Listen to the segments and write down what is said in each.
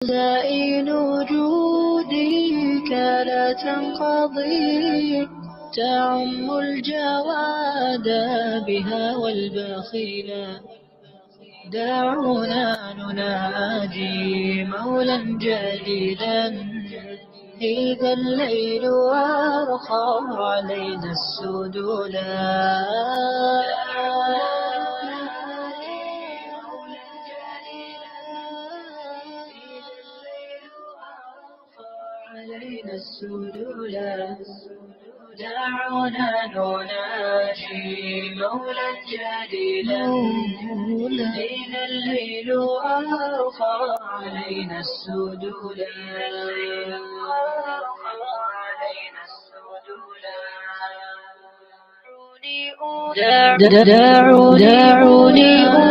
خزائن وجودك لا تنقضي، تعم الجواد بها والبخيلا. دعونا نناجي مولا جليلا، إذا الليل أرخى علينا السدولا. علينا السدولا. دعونا نناجي مولا جليلا، إذا الليل أرخى علينا السدولا. دعوني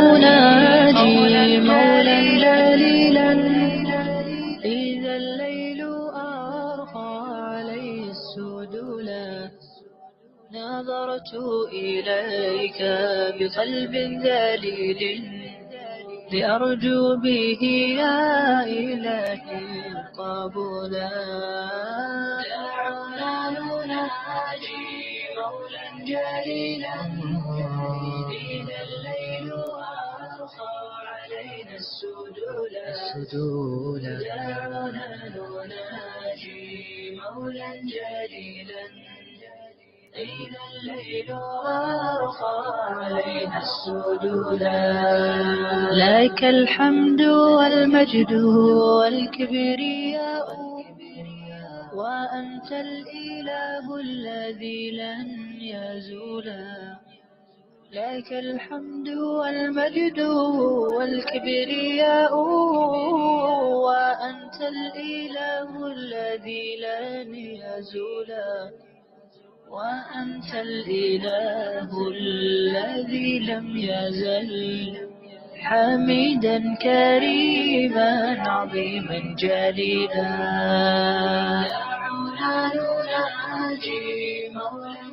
أناجي مولا جليلا، إذا الليل أرخى عليه السدولا. نظرت إليك بقلب ذليل، لأرجو به يا إلهي القبولا. دعونا نناجي مولا جليلا، إذا الليل أرخى علينا السدولا. دعونا نناجي مولا جليلا، إذا الليل أرخى علينا السدولا. لك الحمد والمجد والكبرياء، وأنت الإله الذي لن يزولا. لك الحمد والمجد والكبرياء، وأنت الإله الذي لن يزولا. وأنت الإله الذي لم يزل حميدا كريما عظيما جليلا. دعونا نناجي مولا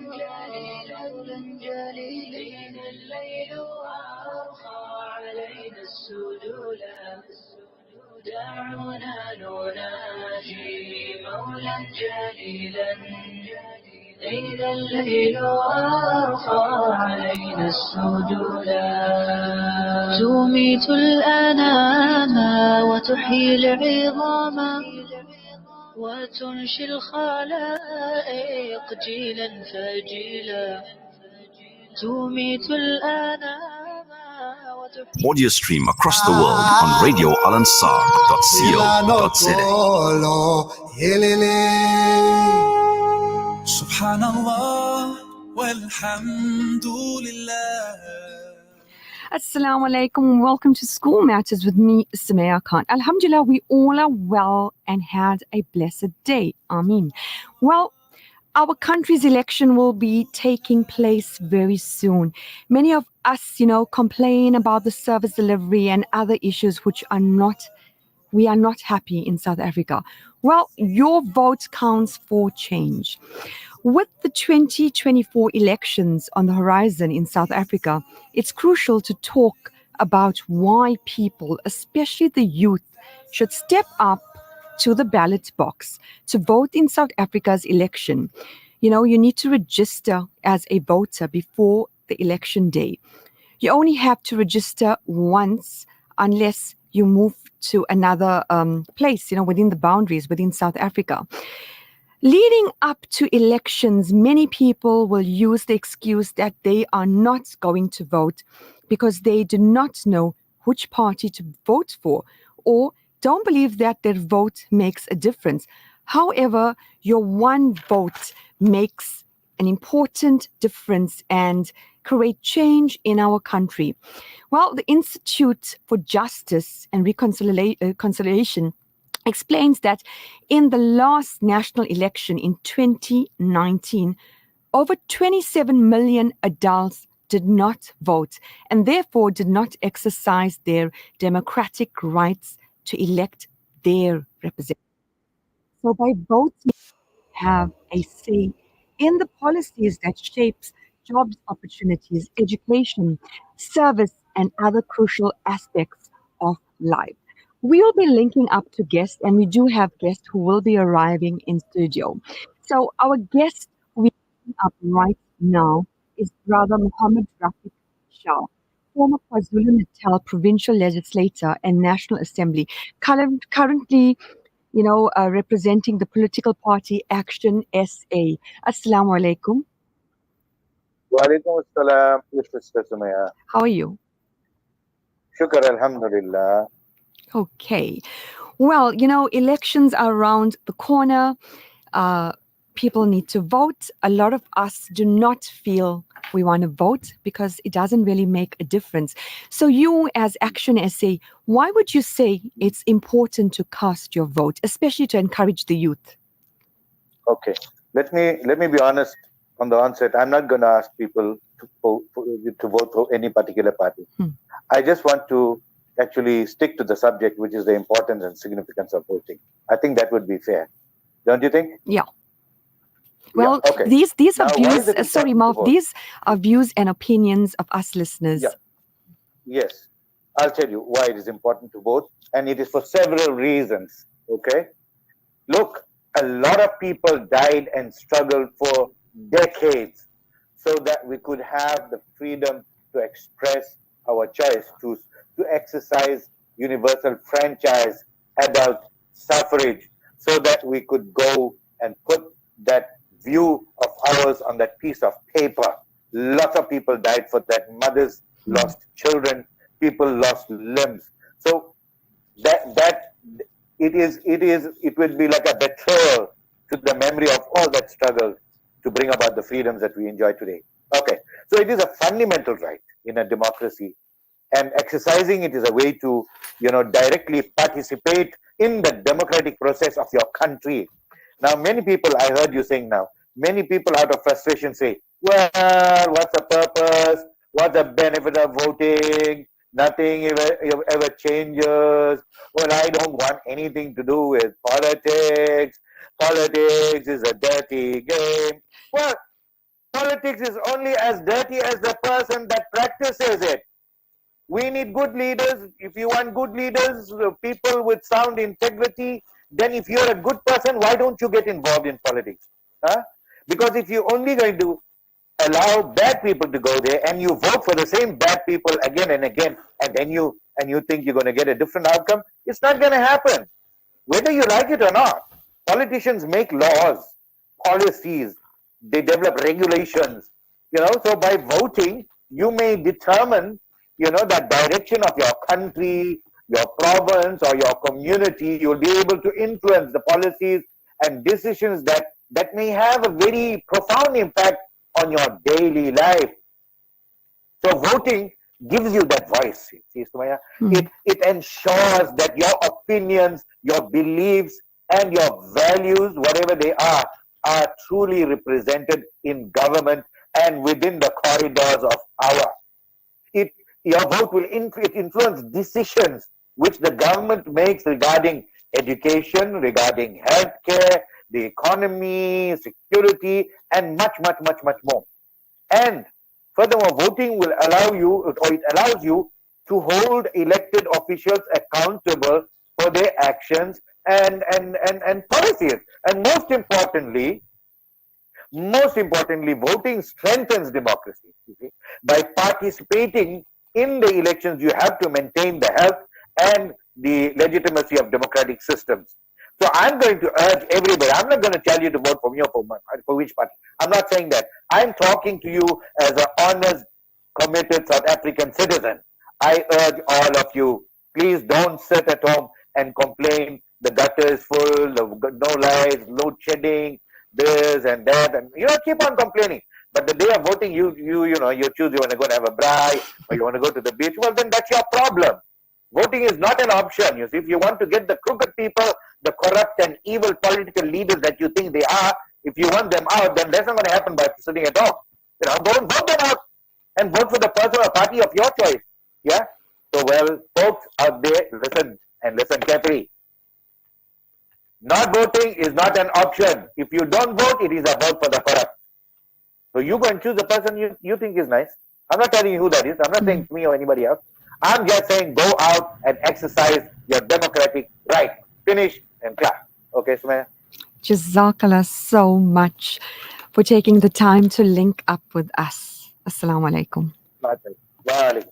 جليلا، الليل أرخى علينا السدولا. دعونا نناجي مولا جليلا، إذا الليل أرخى علينا السدولا. تميت الأنام وتحيي العظام، وتنشي الخلائق جيلا فجيلا. تميت الأنام وتحيي. Audio stream across the world on radioalansar.co.za. Subhanallah walhamdulillah. Assalamu alaikum. Welcome to School Matters with me, Sumaya Khan. Alhamdulillah, we all are well and had a blessed day. Ameen. Well, our country's election will be taking place very soon. Many of us, complain about the service delivery and other issues which we are not happy in South Africa. Well, your vote counts for change. With the 2024 elections on the horizon in South Africa, it's crucial to talk about why people, especially the youth, should step up to the ballot box to vote in South Africa's election. You need to register as a voter before the election day. You only have to register once unless you move to another place, within the boundaries within South Africa. Leading up to elections, many people will use the excuse that they are not going to vote because they do not know which party to vote for or don't believe that their vote makes a difference. However, your one vote makes an important difference and create change in our country. Well, the Institute for Justice and Reconciliation explains that in the last national election in 2019, over 27 million adults did not vote and therefore did not exercise their democratic rights to elect their representatives. So by voting, have a say in the policies that shapes jobs opportunities, education, service, and other crucial aspects of life. We will be linking up to guests, and we do have guests who will be arriving in studio. So our guest we up right now is Brother Muhammad Rafiq Shah, former KwaZulu-Natal provincial legislator and National Assembly, currently, representing the political party Action SA. Assalamu alaikum. Walaikum assalam, Sister Sumaya. How are you? Shukr, alhamdulillah. Okay. Well, elections are around the corner. People need to vote. A lot of us do not feel we want to vote because it doesn't really make a difference. So you as Action SA, why would you say it's important to cast your vote, especially to encourage the youth? Okay. Let me be honest on the onset. I'm not going to ask people to vote for any particular party. I just want to actually stick to the subject, which is the importance and significance of voting. I think that would be fair. Don't you think? Yeah. Well, yeah, okay. these Now, are views. Sorry, Marv. These are views and opinions of us listeners. Yeah. Yes, I'll tell you why it is important to vote, and it is for several reasons. Okay, look, a lot of people died and struggled for decades so that we could have the freedom to express our choice, to exercise universal franchise, adult suffrage, so that we could go and put that view of ours on that piece of paper. Lots of people died for that. Mothers lost children, people lost limbs. So it would be like a betrayal to the memory of all that struggle to bring about the freedoms that we enjoy today. Okay, so it is a fundamental right in a democracy, and exercising it is a way to, directly participate in the democratic process of your country. Now, many people, I heard you saying now, many people out of frustration say, well, what's the purpose? What's the benefit of voting? Nothing ever changes. Well, I don't want anything to do with politics. Politics is a dirty game. Well, politics is only as dirty as the person that practices it. We need good leaders. If you want good leaders, people with sound integrity, then if you're a good person, why don't you get involved in politics? Huh? Because if you're only going to allow bad people to go there and you vote for the same bad people again and again, and then you think you're going to get a different outcome, it's not going to happen. Whether you like it or not, politicians make laws, policies, they develop regulations. So by voting, you may determine, the direction of your country, your province, or your community. You'll be able to influence the policies and decisions that may have a very profound impact on your daily life. So voting gives you that voice. See, Sumaya? It ensures that your opinions, your beliefs, and your values, whatever they are truly represented in government and within the corridors of power. Your vote will influence decisions which the government makes regarding education, regarding healthcare, the economy, security, and much, much, much, much more. And furthermore, voting will allow you, or it allows you, to hold elected officials accountable for their actions and policies. And most importantly, voting strengthens democracy. By participating in the elections, you have to maintain the health and the legitimacy of democratic systems. So I'm going to urge everybody. I'm not going to tell you to vote for me or for which party. I'm not saying that. I'm talking to you as an honest, committed South African citizen. I urge all of you, please don't sit at home and complain. The gutter is full, no lights, load shedding, this and that, and keep on complaining. But the day of voting, you choose you want to go and have a braai or you want to go to the beach. Well, then that's your problem. Voting is not an option. You see, if you want to get the crooked people, the corrupt and evil political leaders that you think they are, if you want them out, then that's not going to happen by sitting at home. Go and vote them out and vote for the person or party of your choice. Yeah. So, well, folks out there, listen and listen carefully. Not voting is not an option. If you don't vote, it is a vote for the corrupt. So you go and choose the person you think is nice. I'm not telling you who that is. I'm not saying me or anybody else. I'm just saying go out and exercise your democratic right. Finish and clap. Okay, Sumaya? Jazakallah so much for taking the time to link up with us. Assalamu alaikum. Walaikum.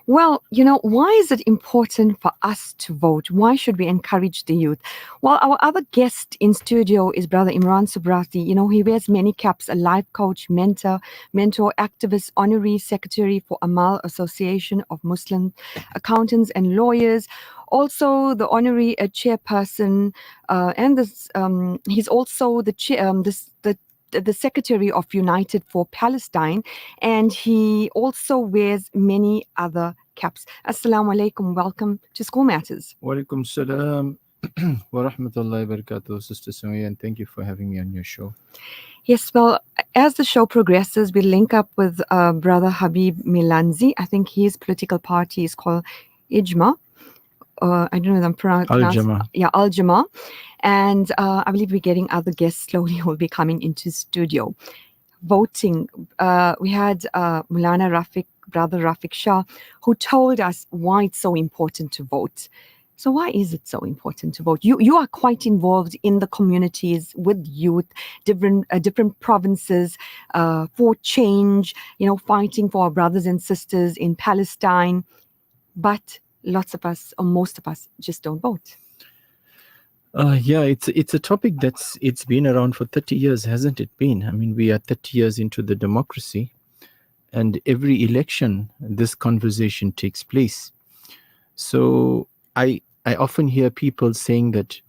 Well, why is it important for us to vote? Why should we encourage the youth? Well, our other guest in studio is Brother Imran Subrati. He wears many caps: a life coach, mentor, activist, honorary secretary for Amal Association of Muslim Accountants and Lawyers. Also, the honorary chairperson, and this, he's also the chair, the secretary of United for Palestine, and he also wears many other caps. Assalamu alaikum. Welcome to School Matters. Walaikum salam wa rahmatullahi wa barakatuh, Sister Sumaya, and thank you for having me on your show. Yes, well, as the show progresses, we link up with Brother Habib Milanzi. I think his political party is called Ijma. I don't know if I'm pronouncing. Al-Jama. Yeah, Al-Jama. And I believe we're getting other guests slowly who will be coming into studio. Voting. We had Mulana Rafiq, Brother Rafiq Shah, who told us why it's so important to vote. So why is it so important to vote? You are quite involved in the communities with youth, different provinces, for change, fighting for our brothers and sisters in Palestine. But lots of us, or most of us, just don't vote. Yeah, it's a topic it's been around for 30 years, hasn't it been? I mean, we are 30 years into the democracy, and every election, this conversation takes place. So I often hear people saying that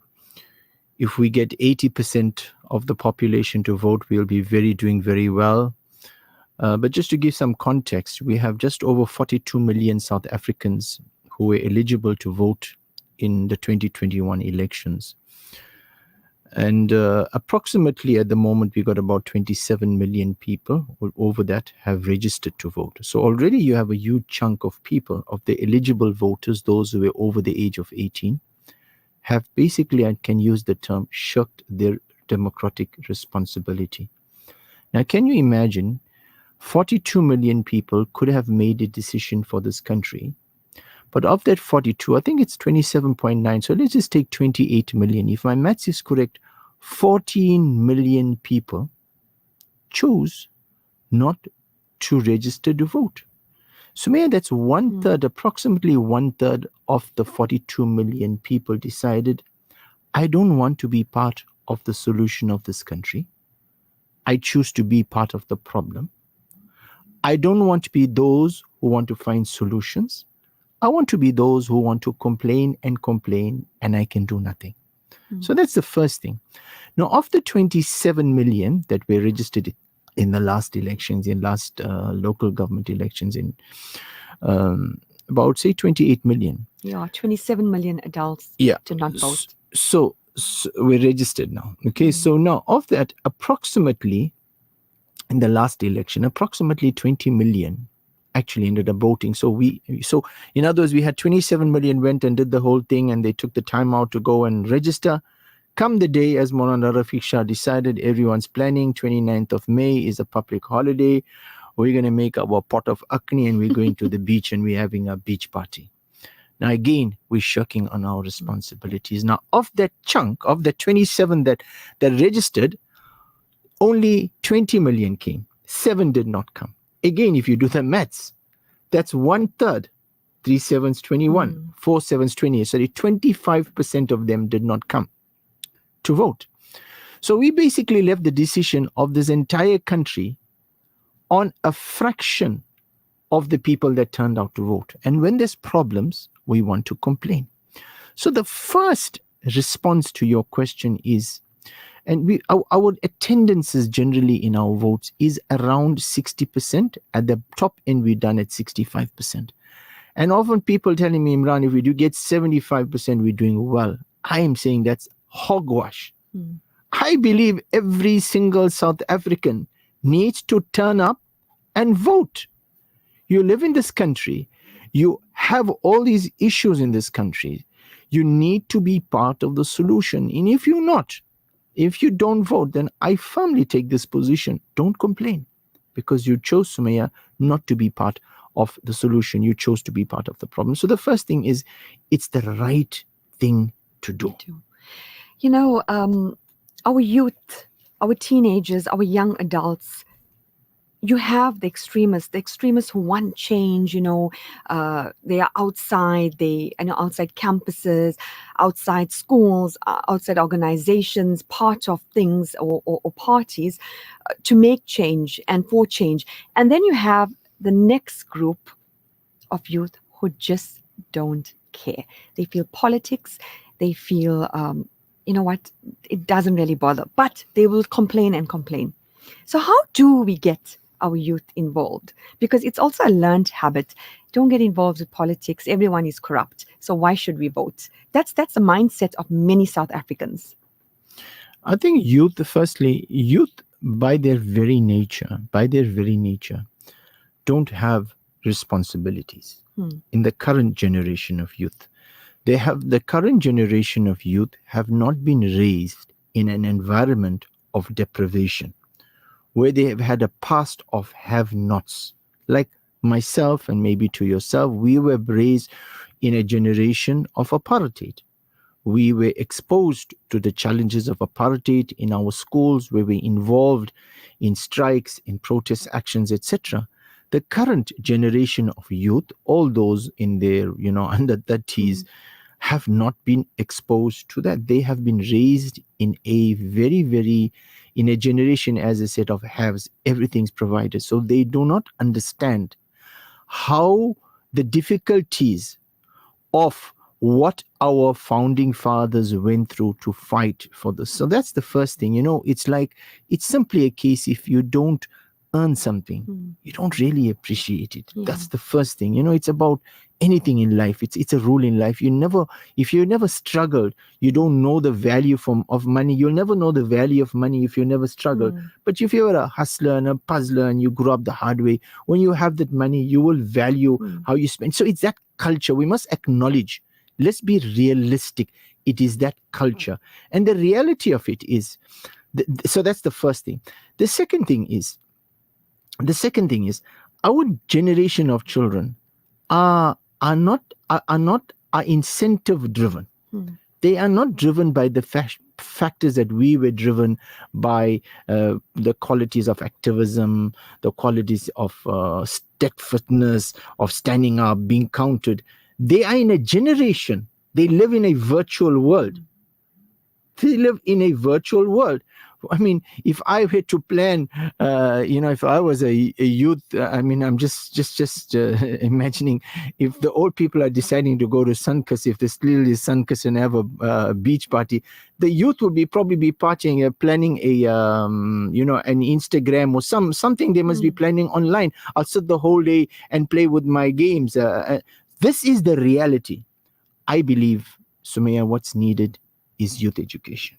if we get 80% of the population to vote, we'll be doing very well. But just to give some context, we have just over 42 million South Africans who were eligible to vote in the 2021 elections. And approximately at the moment, we got about 27 million people over that have registered to vote. So already you have a huge chunk of people, of the eligible voters, those who were over the age of 18, have basically, I can use the term, shirked their democratic responsibility. Now, can you imagine 42 million people could have made a decision for this country? But of that 42, I think it's 27.9. So let's just take 28 million. If my maths is correct, 14 million people chose not to register to vote. So maybe that's one third, approximately one third of the 42 million people decided, I don't want to be part of the solution of this country. I choose to be part of the problem. I don't want to be those who want to find solutions. I want to be those who want to complain, and I can do nothing. So that's the first thing. Now, of the 27 million that were registered in the last elections, in last local government elections, in about, say, 28 million. Yeah, 27 million adults did not vote. So we're registered now. Okay, so now of that, approximately, in the last election, approximately 20 million actually ended up voting. So in other words, we had 27 million went and did the whole thing, and they took the time out to go and register. Come the day, as Maulana Rafiq Shah decided, everyone's planning, 29th of May is a public holiday. We're going to make our pot of akni and we're going to the beach and we're having a beach party. Now again, we're shirking on our responsibilities. Now of that chunk, of the 27 that registered, only 20 million came. 7 did not come. Again, if you do the maths, that's one third. 3 sevens, 21. 4 sevens, 20. So 25% of them did not come to vote. So we basically left the decision of this entire country on a fraction of the people that turned out to vote. And when there's problems, we want to complain. So the first response to your question is, and our attendances generally in our votes is around 60%. At the top end, we're done at 65%. And often people telling me, Imran, if we do get 75%, we're doing well. I am saying that's hogwash. I believe every single South African needs to turn up and vote. You live in this country. You have all these issues in this country. You need to be part of the solution. And if you're not, if you don't vote, then I firmly take this position. Don't complain, because you chose, Sumaya, not to be part of the solution. You chose to be part of the problem. So the first thing is, it's the right thing to do. You know, our youth, our teenagers, our young adults, you have the extremists who want change. You know, they are outside, outside campuses, outside schools, outside organizations, part of things or parties to make change and for change. And then you have the next group of youth who just don't care. They feel politics, they feel, you know what, it doesn't really bother, but they will complain and complain. So how do we get our youth involved? Because it's also a learned habit. Don't get involved with politics. Everyone is corrupt. So why should we vote? That's the mindset of many South Africans. I think youth, firstly, youth by their very nature, don't have responsibilities in the current generation of youth. The current generation of youth have not been raised in an environment of deprivation, where they have had a past of have-nots. Like myself and maybe to yourself, we were raised in a generation of apartheid. We were exposed to the challenges of apartheid in our schools. We were involved in strikes, in protest actions, etc. The current generation of youth, all those in their, under 30s, have not been exposed to that. They have been raised in a in a generation, as I said, of haves. Everything's provided. So they do not understand how the difficulties of what our founding fathers went through to fight for this. So that's the first thing. It's simply a case, if you don't earn something, you don't really appreciate it. Yeah. That's the first thing. It's about anything in life. It's a rule in life. If you never struggled, you don't know the value of money. You'll never know the value of money if you never struggled. But if you're a hustler and a puzzler and you grew up the hard way, when you have that money, you will value how you spend. So it's that culture we must acknowledge. Let's be realistic. It is that culture. And the reality of it is, so that's the first thing. The second thing is, our generation of children are incentive driven. They are not driven by the factors that we were driven by, the qualities of activism, the qualities of steadfastness, of standing up, being counted. They are in a generation. They live in a virtual world. I mean, if I had to plan, if I was a youth, I'm just imagining if the old people are deciding to go to Sunkus, if there's clearly Sunkus and have a beach party, the youth would probably be partying, planning an Instagram or something they must be planning online. I'll sit the whole day and play with my games. This is the reality. I believe, Sumaya, what's needed is youth education.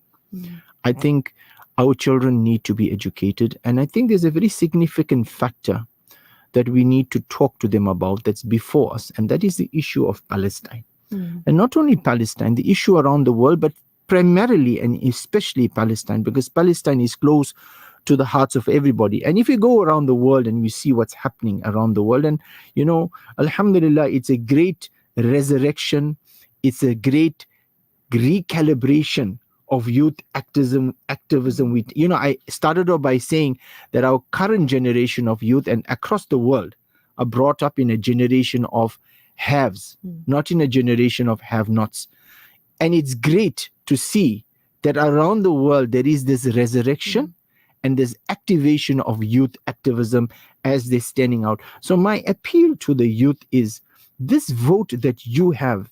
I think our children need to be educated. And I think there's a very significant factor that we need to talk to them about that's before us. And that is the issue of Palestine. And not only Palestine, the issue around the world, but primarily and especially Palestine, because Palestine is close to the hearts of everybody. And if you go around the world and you see what's happening around the world, and, Alhamdulillah, it's a great resurrection. It's a great recalibration of youth activism. I started off by saying that our current generation of youth and across the world are brought up in a generation of haves, not in a generation of have-nots. And it's great to see that around the world there is this resurrection and this activation of youth activism as they're standing out. So my appeal to the youth is, this vote that you have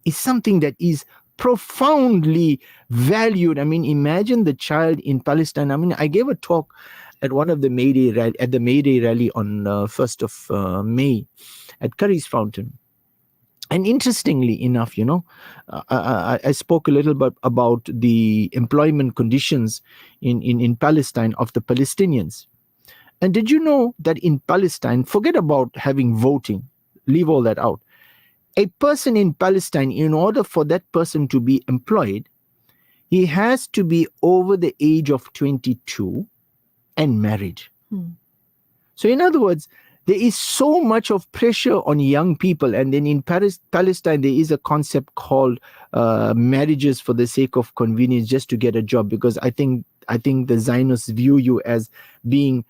is something that is profoundly valued. I mean, imagine the child in Palestine. I mean, I gave a talk at one of the May Day rally on 1st of May at Curry's Fountain. And interestingly enough, I spoke a little bit about the employment conditions in Palestine of the Palestinians. And did you know that in Palestine, forget about having voting, leave all that out. A person in Palestine, in order for that person to be employed, he has to be over the age of 22 and married. So in other words, there is so much of pressure on young people. And then in Palestine, there is a concept called marriages for the sake of convenience, just to get a job, because I think the Zionists view you as being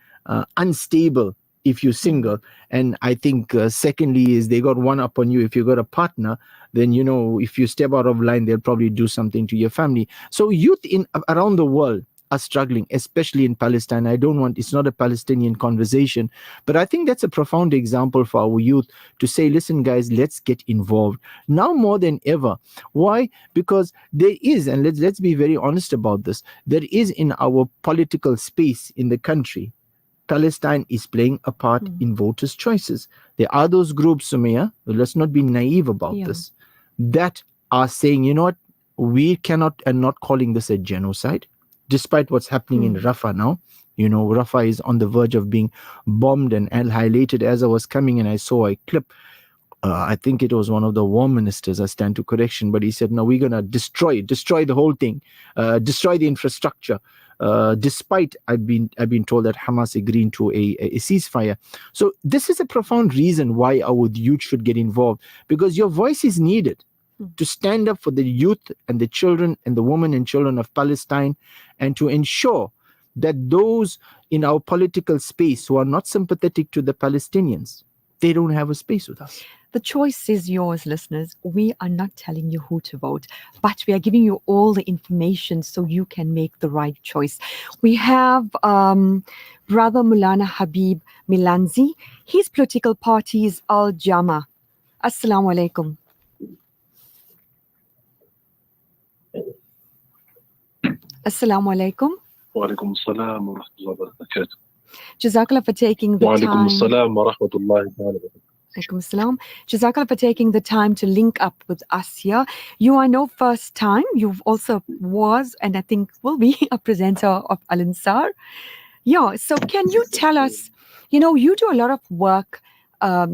unstable if you're single. And I think secondly is they got one up on you. If you got a partner, then if you step out of line, they'll probably do something to your family. So youth around the world are struggling, especially in Palestine. It's not a Palestinian conversation, but I think that's a profound example for our youth to say, listen guys, let's get involved now more than ever. Why? Because there is, and let's be very honest about this, there is in our political space in the country, Palestine is playing a part in voters' choices. There are those groups, Sumaya, let's not be naive about this, that are saying, you know what, we cannot, and not calling this a genocide, despite what's happening in Rafah now. Rafah is on the verge of being bombed and annihilated. As I was coming and I saw a clip, I think it was one of the war ministers, I stand to correction, but he said, no, we're going to destroy the whole thing, destroy the infrastructure. Despite I've been told that Hamas agreeing to a ceasefire. So this is a profound reason why our youth should get involved, because your voice is needed to stand up for the youth and the children and the women and children of Palestine, and to ensure that those in our political space who are not sympathetic to the Palestinians, they don't have a space with us. The choice is yours, listeners. We are not telling you who to vote, but we are giving you all the information so you can make the right choice. We have Brother Mulana Habib Milanzi. His political party is Al Jama. Assalamu alaikum. Assalamu alaikum. Wa alaikum assalam wa rahmatullahi wa barakatuh. Jazakallah for taking the Wa time. alaikum assalam wa rahmatullahi wa barakatuh. Alaikum salam. Jazakallah for taking the time to link up with us here. You are no first time. You've also was, and I think will be, a presenter of Al Ansar. Yeah, so can you tell us, you do a lot of work, I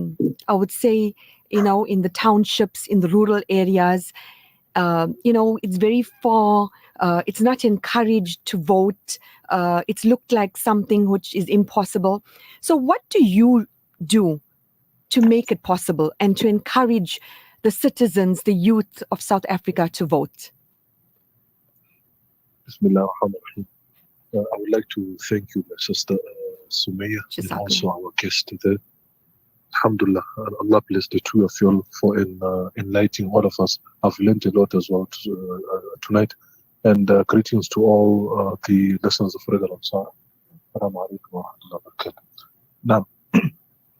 would say, in the townships, in the rural areas. It's very far. It's not encouraged to vote. It's looked like something which is impossible. So what do you do to make it possible and to encourage the citizens, the youth of South Africa to vote? Bismillah ar-Rahman ar-Rahim. I would like to thank you, my sister Sumaya, and also our guest there. Alhamdulillah, Allah bless the two of you for enlightening all of us. I've learned a lot as well tonight. And greetings to all the listeners of Radio Ansar. Now,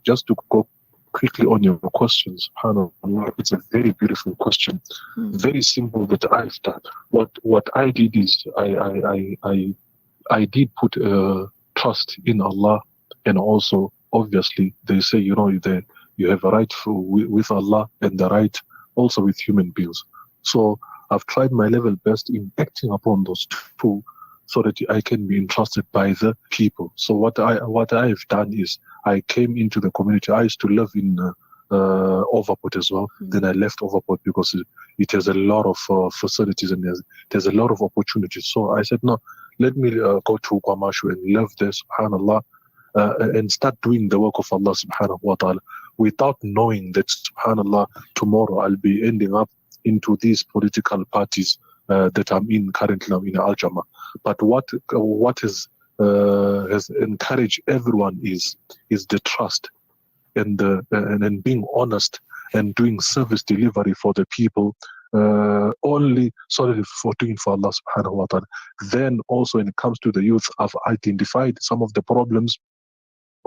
just to go quickly on your questions, subhanAllah, it's a very beautiful question, very simple that I've done. What I did is I did put trust in Allah, and also obviously they say you have a right with Allah and the right also with human beings. So I've tried my level best in acting upon those two, so that I can be entrusted by the people. So what I have done is I came into the community. I used to live in Overport as well. Then I left Overport because it has a lot of facilities and there's a lot of opportunities. So I said, no, let me go to Kwamashu and live there, subhanAllah, and start doing the work of Allah subhanahu wa ta'ala, without knowing that, subhanAllah, tomorrow I'll be ending up into these political parties that I'm in currently. I'm in Al Jama. But what has encouraged everyone is the trust and being honest and doing service delivery for the people, only solely for doing for Allah subhanahu wa ta'ala. Then also when it comes to the youth, I've identified some of the problems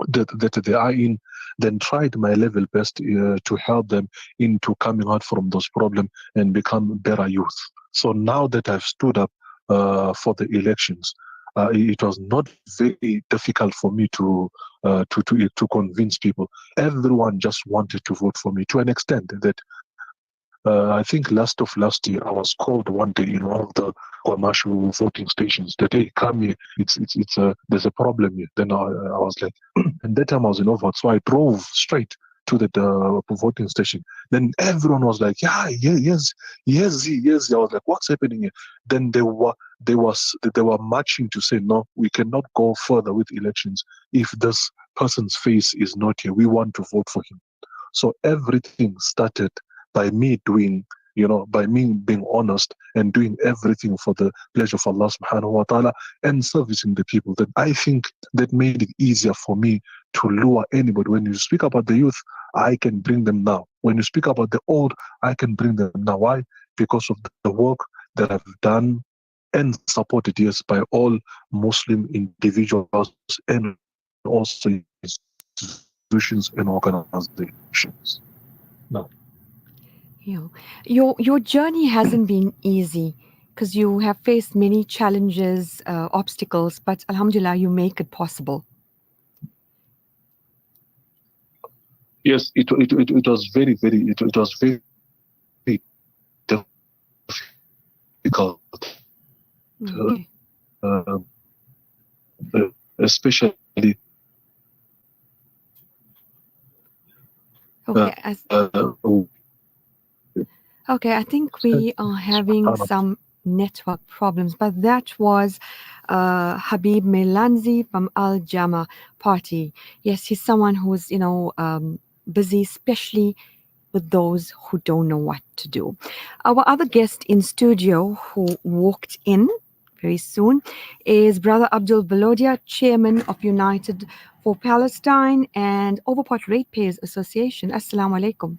that they are in, then tried my level best to help them into coming out from those problems and become better youth. So now that I've stood up for the elections, it was not very difficult for me to convince people. Everyone just wanted to vote for me, to an extent that I think last year I was called one day in one of the commercial voting stations. The day come here, there's a problem here. Then I was like, and that time I was in Overport, so I drove straight the voting station. Then everyone was like, yeah, yeah, yes, yes, yes. I was like, what's happening here? Then they were marching to say, no, we cannot go further with elections if this person's face is not here. We want to vote for him. So everything started by me doing, by me being honest and doing everything for the pleasure of Allah subhanahu wa ta'ala and servicing the people. Then I think that made it easier for me to lure anybody. When you speak about the youth, I can bring them now. When you speak about the old, I can bring them now. Why? Because of the work that I've done and supported, yes, by all Muslim individuals and also institutions and organizations. No. Your journey hasn't been easy because you have faced many challenges, obstacles, but alhamdulillah, you make it possible. Yes, it was very, it was very difficult, Okay. Especially Okay. Okay, I think we are having some network problems, but that was Habib Melanzi from Al Jama Party. Yes, he's someone who's, busy, especially with those who don't know what to do. Our other guest in studio who walked in very soon is Brother Abdul Balodia, Chairman of United for Palestine and Overport Ratepayers Association. Assalamu alaikum.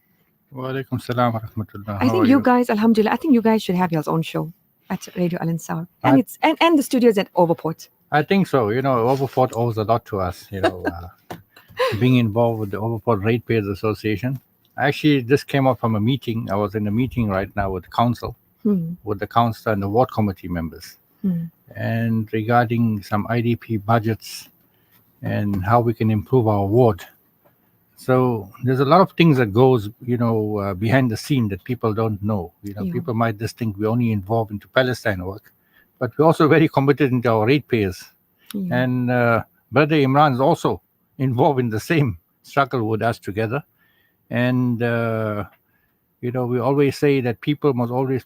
Wa alaikum salam wa rahmatullah. I think you guys, alhamdulillah, I think you guys should have your own show at Radio Al Ansar. And it's and the studios at Overport. I think so. Overport owes a lot to us, being involved with the Overport Ratepayers Association. Actually, this came up from a meeting. I was in a meeting right now with the council, with the council and the ward committee members, and regarding some IDP budgets and how we can improve our ward. So there's a lot of things that goes, behind the scene that people don't know. People might just think we're only involved into Palestine work, but we're also very committed into our ratepayers. And Brother Imran is also involved in the same struggle with us together. And we always say that people must always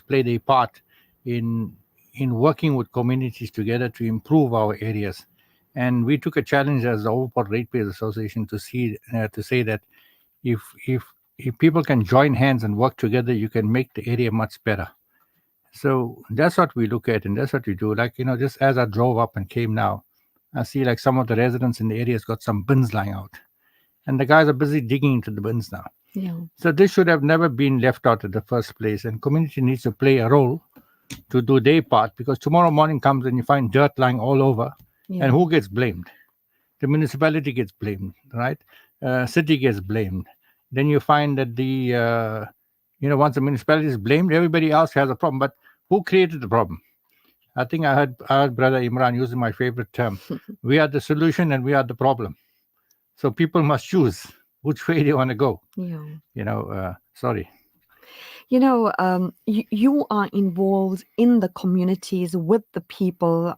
play their part in working with communities together to improve our areas. And we took a challenge as the Overport Ratepayers Association to say that if people can join hands and work together, you can make the area much better. So that's what we look at, and that's what we do. Like, just as I drove up and came now, I see like some of the residents in the area has got some bins lying out, and the guys are busy digging into the bins now. Yeah. So this should have never been left out in the first place, and community needs to play a role to do their part, because tomorrow morning comes and you find dirt lying all over. And who gets blamed? The municipality gets blamed, right? City gets blamed. Then you find that once the municipality is blamed, everybody else has a problem. But who created the problem? I think I heard Brother Imran using my favorite term. We are the solution and we are the problem. So people must choose which way they want to go. Sorry. You are involved in the communities with the people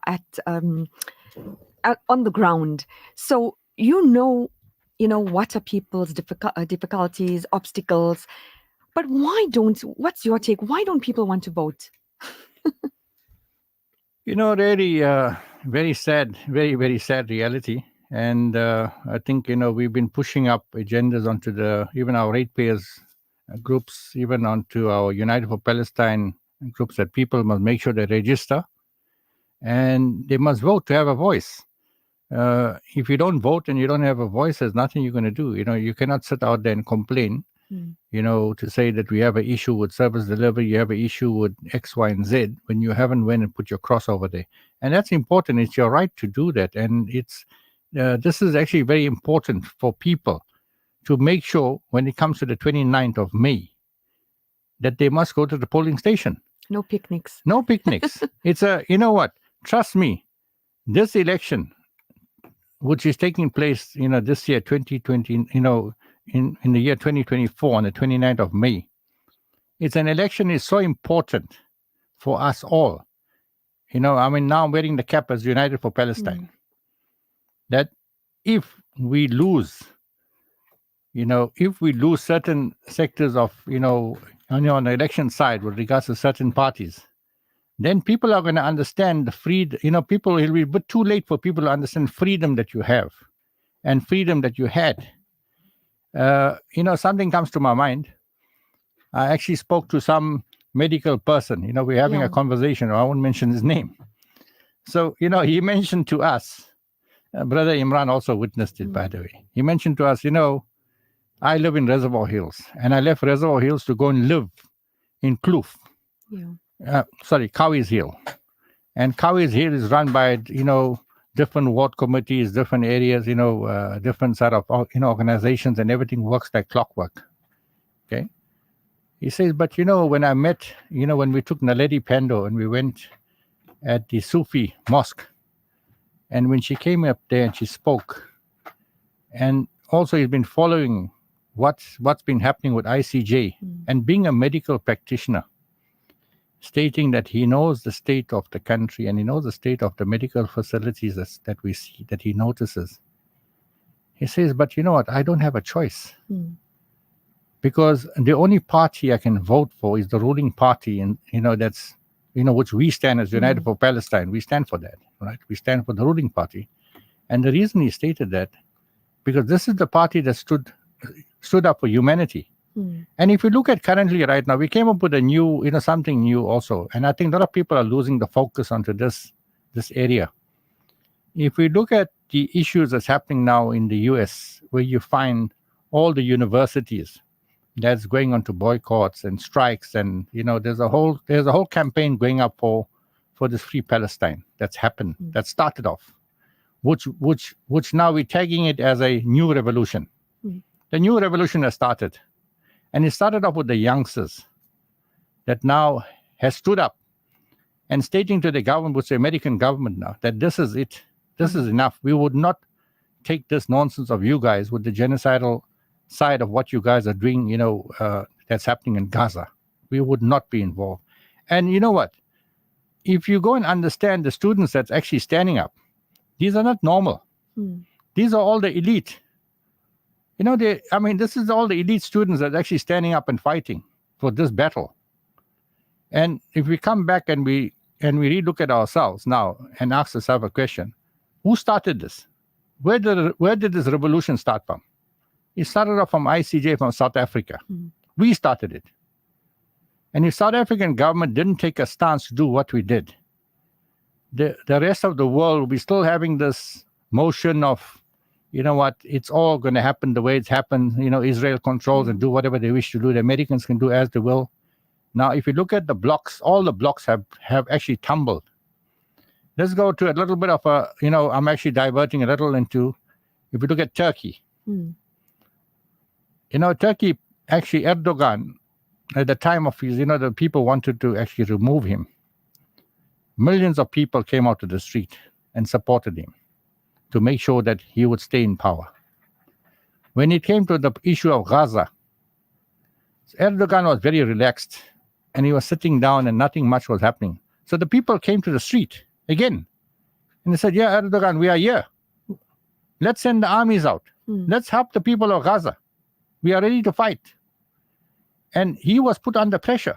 on the ground, so what are people's difficulties, obstacles. But what's your take? Why don't people want to vote? Really very sad, very, very sad reality. And I think, we've been pushing up agendas onto even our ratepayers groups, even onto our United for Palestine groups, that people must make sure they register and they must vote to have a voice. If you don't vote and you don't have a voice, there's nothing you're going to do. You cannot sit out there and complain, to say that we have an issue with service delivery, you have an issue with X, Y, and Z, when you haven't went and put your cross over there. And that's important. It's your right to do that. And this is actually very important for people to make sure when it comes to the 29th of May that they must go to the polling station. No picnics. No picnics. It's what? Trust me, this election, which is taking place, this year, 2020, in the year 2024 on the 29th of May, it's an election is so important for us all. Now I'm wearing the cap as United for Palestine. That if we lose if we lose certain sectors of, on the election side with regards to certain parties, then people are going to understand the freedom. People, it'll be a bit too late for people to understand freedom that you have and freedom that you had. Something comes to my mind. I actually spoke to some medical person. We're having a conversation. I won't mention his name. So, he mentioned to us, Brother Imran also witnessed it, by the way. He mentioned to us, I live in Reservoir Hills, and I left Reservoir Hills to go and live in Kloof. Cowies Hill. And Cowies Hill is run by, different ward committees, different areas, different sort of, organizations, and everything works like clockwork. Okay. He says, but, when I met, when we took Naledi Pendo and we went at the Sufi mosque, and when she came up there and she spoke, and also he's been following what's been happening with ICJ, and being a medical practitioner, stating that he knows the state of the country and he knows the state of the medical facilities that we see, that he notices. He says, but you know what? I don't have a choice. Because the only party I can vote for is the ruling party, and that's which we stand as United for Palestine. We stand for that, right? We stand for the ruling party. And the reason he stated that, because this is the party that stood up for humanity. And if you look at currently right now, we came up with a new, something new also. And I think a lot of people are losing the focus onto this area. If we look at the issues that's happening now in the US, where you find all the universities that's going on to boycotts and strikes, and there's a whole campaign going up for this free Palestine that's happened, that started off, which now we're tagging it as a new revolution. The new revolution has started, and it started off with the youngsters that now has stood up and stating to the government, which the American government now, that this is it, this is enough. We would not take this nonsense of you guys with the genocidal side of what you guys are doing, that's happening in Gaza. We would not be involved. And you know what? If you go and understand the students that's actually standing up, these are not normal. These are all the elite. This is all the elite students that are actually standing up and fighting for this battle. And if we come back and we relook at ourselves now and ask ourselves a question, who started this? Where did this revolution start from? It started off from ICJ from South Africa. We started it. And if South African government didn't take a stance to do what we did, the rest of the world will be still having this motion of, it's all going to happen the way it's happened. Israel controls and do whatever they wish to do. The Americans can do as they will. Now, if you look at the blocks, all the blocks have actually tumbled. Let's go to a little bit of I'm actually diverting a little into, if you look at Turkey. Turkey, actually Erdogan, at the time of his, the people wanted to actually remove him. Millions of people came out to the street and supported him to make sure that he would stay in power. When it came to the issue of Gaza, Erdogan was very relaxed and he was sitting down and nothing much was happening. So the people came to the street again and they said, yeah, Erdogan, we are here. Let's send the armies out. Let's help the people of Gaza. We are ready to fight. And he was put under pressure.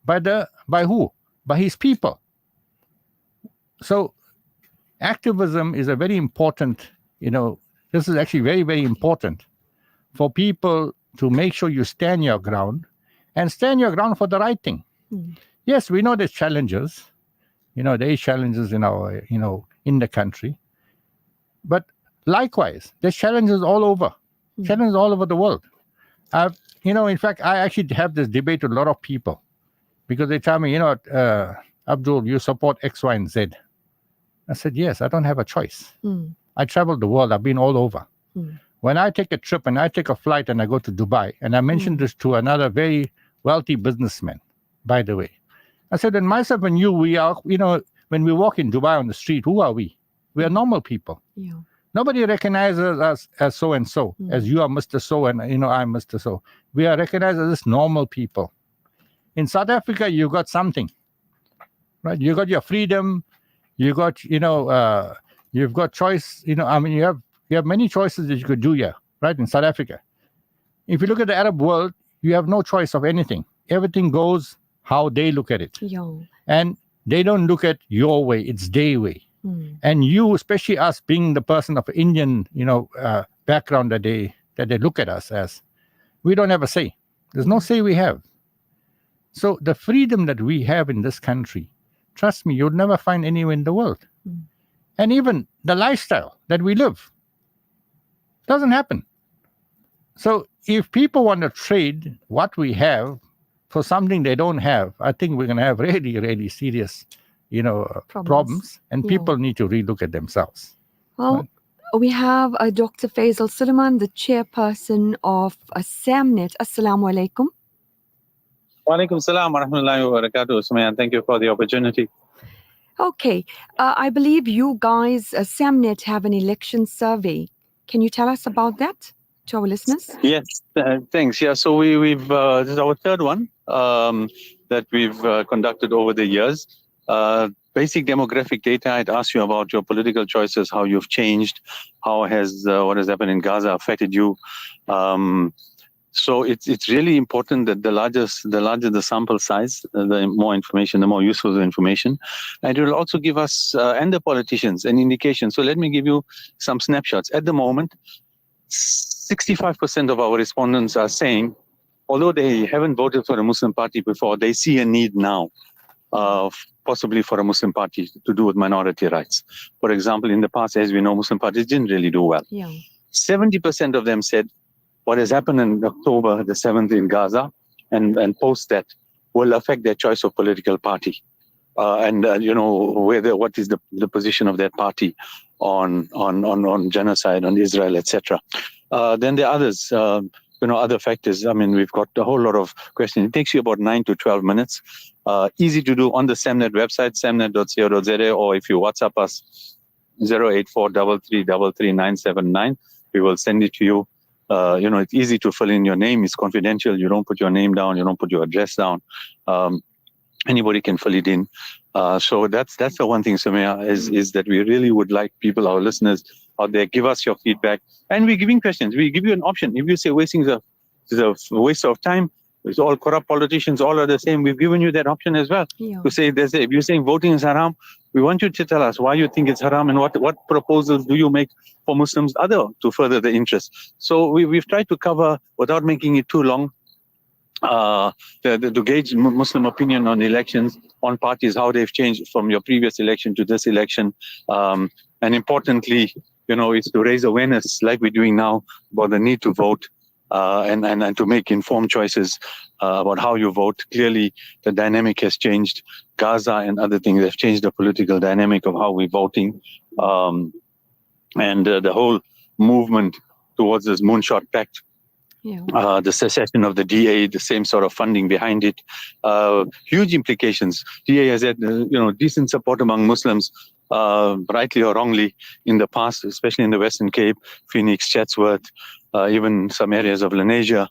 By who? By his people. So activism is a very important, this is actually very, very important for people to make sure you stand your ground and stand your ground for the right thing. Yes, we know there's challenges. There is challenges in our, in the country. But likewise, there's challenges all over. Challenges all over the world. In fact, I actually have this debate with a lot of people because they tell me, Abdul, you support X, Y, and Z. I said, yes, I don't have a choice. I traveled the world. I've been all over. When I take a trip and I take a flight and I go to Dubai, and I mentioned this to another very wealthy businessman, by the way. I said, and myself and you, we are, when we walk in Dubai on the street, who are we? We are normal people. Yeah. Nobody recognizes us as so-and-so, as you are Mr. So and, I'm Mr. So. We are recognized as normal people. In South Africa, you got something, right? You got your freedom. You got, you've got choice. You have many choices that you could do here. right, in South Africa. If you look at the Arab world, you have no choice of anything. Everything goes how they look at it. Yeah. And they don't look at your way, it's their way. And you, especially us being the person of Indian, background that they look at us as, we don't have a say. There's no say we have. So the freedom that we have in this country, trust me, you'll never find anywhere in the world. And even the lifestyle that we live doesn't happen. So if people want to trade what we have for something they don't have, I think we're going to have really, really serious, problems. And people need to relook at themselves. Well, we have Dr. Faisal Suleiman, the chairperson of SAMNET. Assalamu alaikum. Wa alaikum salam wa rahmatullahi wa barakatuh, Sumaya. Thank you for the opportunity. Okay. I believe you guys, SAMNET, have an election survey. Can you tell us about that to our listeners? Yes, thanks. Yeah, so we've this is our third one that we've conducted over the years. Basic demographic data. I'd ask you about your political choices, how you've changed, how has what has happened in Gaza affected you. So it's really important that the larger the sample size, the more information, the more useful the information, and it will also give us and the politicians an indication. So let me give you some snapshots. At the moment, 65% of our respondents are saying, although they haven't voted for a Muslim party before, they see a need now, possibly for a Muslim party to do with minority rights. For example, in the past, as we know, Muslim parties didn't really do well. 70% of them said what has happened in October the 7th in Gaza and post that will affect their choice of political party. What is the position of that party on genocide, on Israel, etc. Then there are others, other factors. I mean, we've got a whole lot of questions. It takes you about 9 to 12 minutes. Easy to do on the SAMNET website, samnet.co.za, or if you WhatsApp us, 08433333979. We will send it to you. It's easy to fill in your name. It's confidential. You don't put your name down. You don't put your address down. Anybody can fill it in. So that's the one thing, Sumaya, is that we really would like people, our listeners out there, give us your feedback. And we're giving questions. We give you an option. If you say wasting is a waste of time, it's all corrupt politicians, all are the same, we've given you that option as well. To say, if you're saying voting is haram, we want you to tell us why you think it's haram and what proposals do you make for Muslims to further the interest. So we've tried to cover, without making it too long, to gauge Muslim opinion on elections, on parties, how they've changed from your previous election to this election. And importantly, it's to raise awareness like we're doing now about the need to vote and to make informed choices about how you vote. Clearly, the dynamic has changed. Gaza and other things have changed the political dynamic of how we're voting. And the whole movement towards this Moonshot Pact, the secession of the DA, the same sort of funding behind it, huge implications. DA has had, decent support among Muslims, rightly or wrongly, in the past, especially in the Western Cape, Phoenix, Chatsworth, even some areas of Lenasia.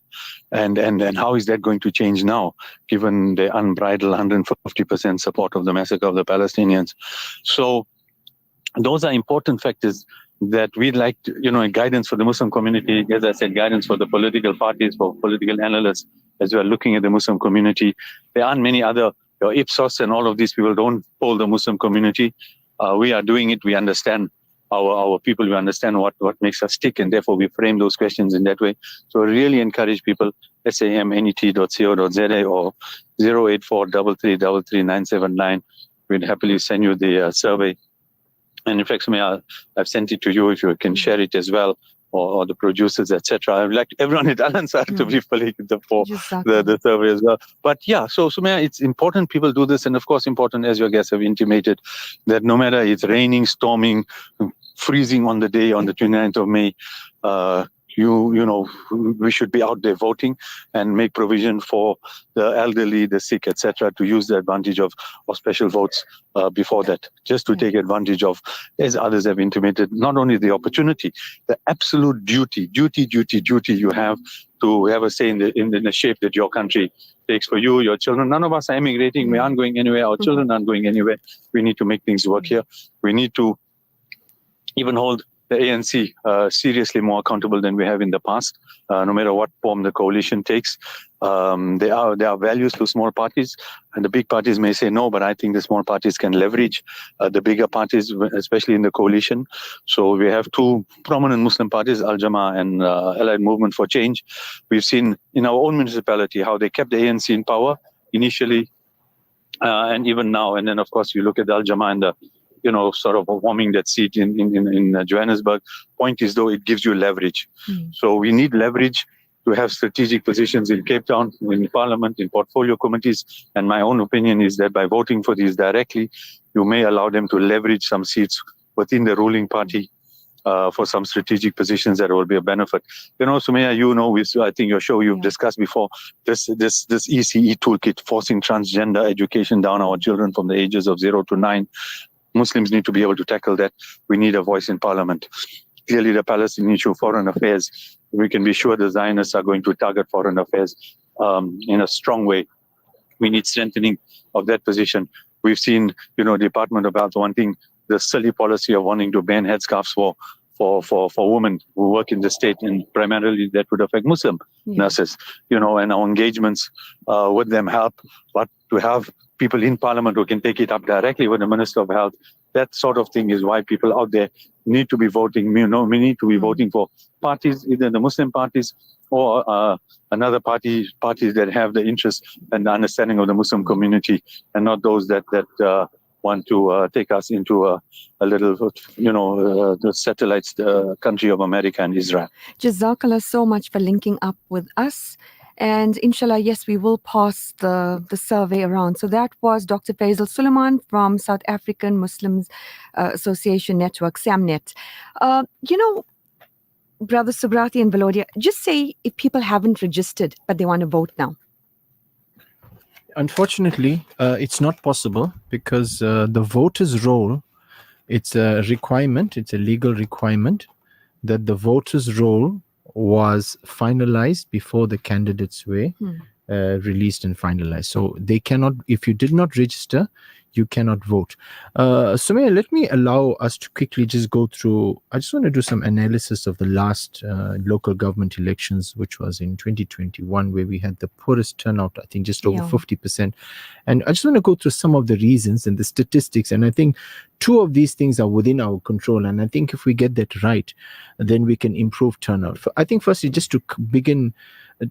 And how is that going to change now, given the unbridled 150% support of the massacre of the Palestinians? So those are important factors that we'd like to, guidance for the Muslim community, as I said, guidance for the political parties, for political analysts, as well, looking at the Muslim community. There aren't many other, Ipsos and all of these people don't poll the Muslim community. We are doing it. We understand our people. We understand what makes us tick, and therefore we frame those questions in that way. So really encourage people, samnet.co.za or 08433333979. We'd happily send you the survey. And in fact, Sumaya, I've sent it to you if you can share it as well, or the producers, etc. I'd like everyone at Al-Ansar to be filling the survey as well. But yeah, so Sumaya, it's important people do this, and of course important, as your guests have intimated, that no matter it's raining, storming, freezing on the day on the 29th of May, we should be out there voting and make provision for the elderly, the sick, etc., to use the advantage of special votes before that, just to take advantage of, as others have intimated, not only the opportunity, the absolute duty you have to have a say in the shape that your country takes for you, your children. None of us are emigrating. We aren't going anywhere. Our children aren't going anywhere. We need to make things work here. We need to even hold the ANC seriously more accountable than we have in the past, no matter what form the coalition takes. There are values to small parties, and the big parties may say no, but I think the small parties can leverage the bigger parties, especially in the coalition. So we have two prominent Muslim parties, Al Jama and Allied Movement for Change. We've seen in our own municipality how they kept the ANC in power initially, and even now. And then, of course, you look at Al Jama and the sort of warming that seat in Johannesburg. Point is, though, it gives you leverage. So we need leverage to have strategic positions in Cape Town, in Parliament, in portfolio committees. And my own opinion is that by voting for these directly, you may allow them to leverage some seats within the ruling party for some strategic positions that will be a benefit. Sumaya, I think your show you've discussed before, this ECE toolkit, forcing transgender education down our children from the ages of 0 to 9. Muslims need to be able to tackle that. We need a voice in Parliament. Clearly, the Palestinian issue, foreign affairs, we can be sure the Zionists are going to target foreign affairs in a strong way. We need strengthening of that position. We've seen, Department of Health wanting the silly policy of wanting to ban headscarves for women who work in the state, and primarily that would affect Muslim nurses, and our engagements with them help. But to have people in Parliament who can take it up directly with the Minister of Health, that sort of thing is why people out there need to be voting. We need to be voting for parties, either the Muslim parties or another parties that have the interest and the understanding of the Muslim community, and not those that want to take us into a little, the satellites, the country of America and Israel. Jazakallah so much for linking up with us. And inshallah, yes, we will pass the survey around. So that was Dr. Faisal Suleiman from South African Muslims Association Network, SAMNet. Brother Subrati and Valodia, just say if people haven't registered, but they want to vote now. Unfortunately, it's not possible because the voters' roll, it's a requirement, it's a legal requirement that the voters' roll was finalized before the candidates were released and finalized. So they cannot, if you did not register, you cannot vote. Sumaya, let me allow us to quickly just go through, I just want to do some analysis of the last local government elections, which was in 2021, where we had the poorest turnout, I think just over 50%. And I just want to go through some of the reasons and the statistics. And I think two of these things are within our control. And I think if we get that right, then we can improve turnout. I think firstly, just to begin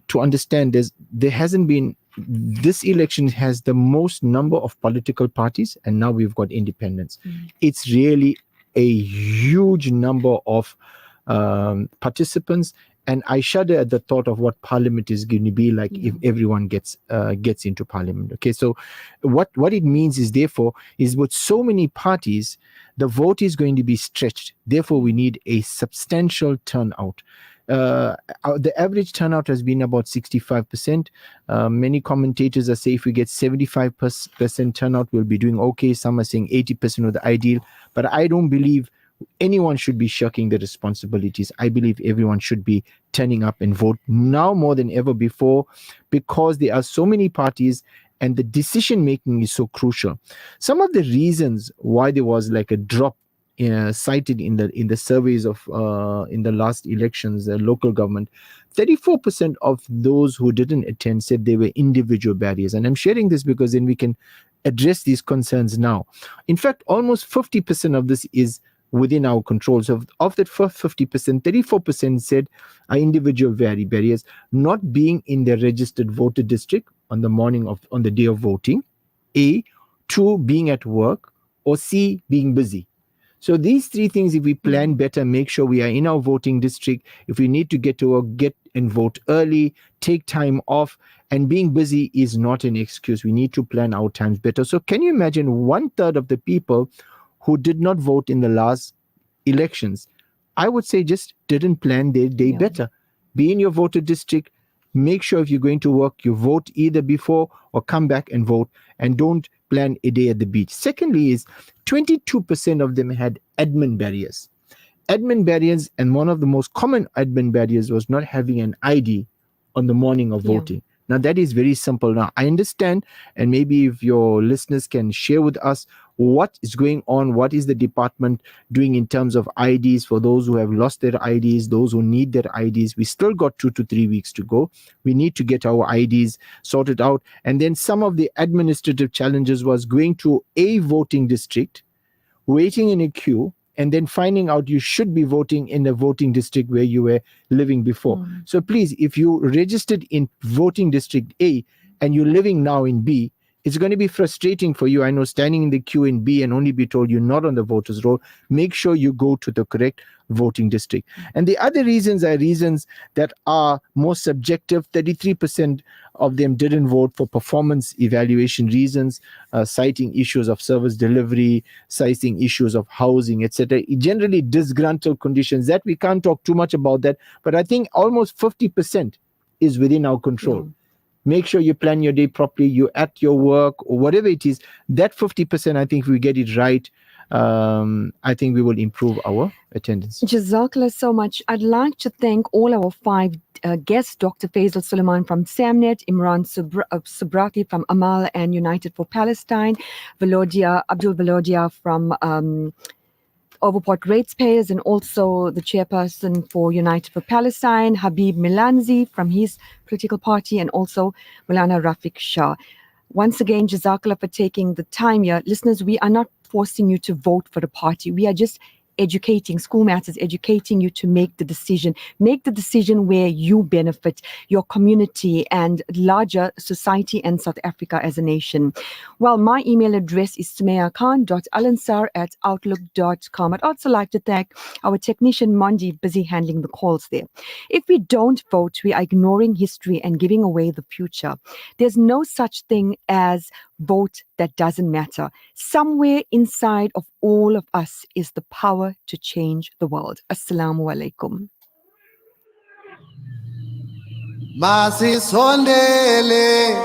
to understand, there hasn't been, this election has the most number of political parties, and now we've got independents. It's really a huge number of participants, and I shudder at the thought of what Parliament is going to be like if everyone gets into Parliament. Okay, so what it means is, therefore, is with so many parties, the vote is going to be stretched. Therefore, we need a substantial turnout. The average turnout has been about 65%. Many commentators are saying if we get 75% turnout, we'll be doing okay. Some are saying 80% of the ideal. But I don't believe anyone should be shirking the responsibilities. I believe everyone should be turning up and vote now more than ever before, because there are so many parties and the decision making is so crucial. Some of the reasons why there was like a drop cited in the surveys of in the last elections, local government, 34% of those who didn't attend said they were individual barriers. And I'm sharing this because then we can address these concerns now. In fact, almost 50% of this is within our control. So of that 50%, 34% said are individual barriers, not being in the registered voter district on the day of voting, A, 2, being at work, or C, being busy. So these three things, if we plan better, make sure we are in our voting district, if we need to get to work, get and vote early, take time off, and being busy is not an excuse. We need to plan our times better. So can you imagine 1/3 of the people who did not vote in the last elections, I would say just didn't plan their day better. Be in your voter district, make sure if you're going to work, you vote either before or come back and vote, and don't plan a day at the beach. Secondly is 22% of them had admin barriers. Admin barriers, and one of the most common admin barriers was not having an ID on the morning of voting. Now that is very simple. Now I understand, and maybe if your listeners can share with us what is going on, what is the department doing in terms of IDs for those who have lost their IDs, those who need their IDs. We still got 2 to 3 weeks to go. We need to get our IDs sorted out. And then some of the administrative challenges was going to a voting district, waiting in a queue, and then finding out you should be voting in a voting district where you were living before. So please, if you registered in voting district A and you're living now in B, it's going to be frustrating for you. I know, standing in the queue in B and only be told you're not on the voters roll. Make sure you go to the correct voting district. And the other reasons are reasons that are more subjective. 33% of them didn't vote for performance evaluation reasons, citing issues of service delivery, citing issues of housing, etc. Generally disgruntled conditions that we can't talk too much about that, but I think almost 50% is within our control. Make sure you plan your day properly, you're at your work or whatever it is. That 50%, I think if we get it right, I think we will improve our attendance. Jazakallah so much. I'd like to thank all our 5 guests, Dr. Faisal Suleiman from Samnet, Imran Subrati from Amal and United for Palestine, Abdul Valodia from Overport Ratepayers, and also the chairperson for United for Palestine, Habib Milanzi from his political party, and also Mulana Rafiq Shah. Once again, Jazakallah for taking the time here. Listeners, we are not forcing you to vote for the party. We are just educating, School Matters, educating you to make the decision. Make the decision where you benefit your community and larger society and South Africa as a nation. Well, my email address is sumayakhan.alansar@outlook.com. I'd also like to thank our technician Mondi, busy handling the calls there. If we don't vote, we are ignoring history and giving away the future. There's no such thing as vote that doesn't matter. Somewhere inside of all of us is the power to change the world. Assalamu alaikum. Masisondele,